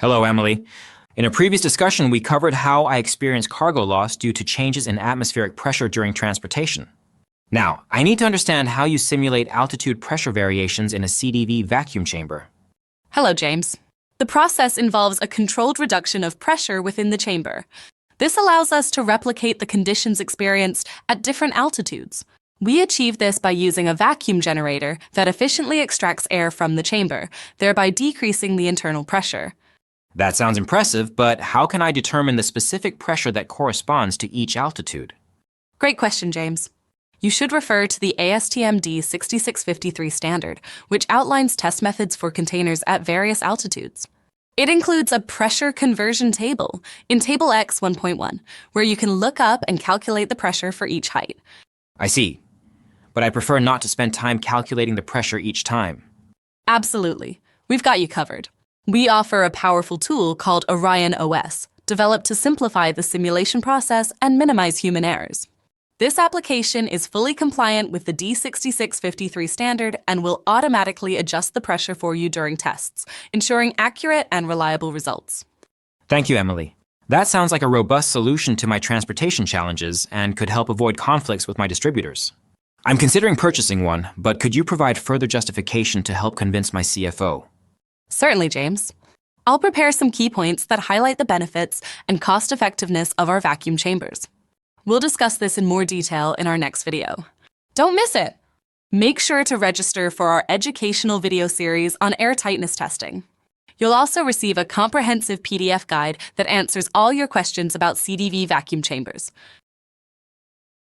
Hello, Emily. In a previous discussion, we covered how I experienced cargo loss due to changes in atmospheric pressure during transportation. Now, I need to understand how you simulate altitude pressure variations in a CDV vacuum chamber. Hello, James. The process involves a controlled reduction of pressure within the chamber. This allows us to replicate the conditions experienced at different altitudes. We achieve this by using a vacuum generator that efficiently extracts air from the chamber, thereby decreasing the internal pressure. That sounds impressive, but how can I determine the specific pressure that corresponds to each altitude? Great question, James. You should refer to the ASTM D6653 standard, which outlines test methods for containers at various altitudes. It includes a pressure conversion table in Table X 1.1, where you can look up and calculate the pressure for each height. I see, but I prefer not to spend time calculating the pressure each time. Absolutely. We've got you covered. We offer a powerful tool called Orion OS, developed to simplify the simulation process and minimize human errors. This application is fully compliant with the D6653 standard and will automatically adjust the pressure for you during tests, ensuring accurate and reliable results. Thank you, Emily. That sounds like a robust solution to my transportation challenges and could help avoid conflicts with my distributors. I'm considering purchasing one, but could you provide further justification to help convince my CFO? Certainly, James. I'll prepare some key points that highlight the benefits and cost-effectiveness of our vacuum chambers. We'll discuss this in more detail in our next video. Don't miss it! Make sure to register for our educational video series on air tightness testing. You'll also receive a comprehensive PDF guide that answers all your questions about CDV vacuum chambers.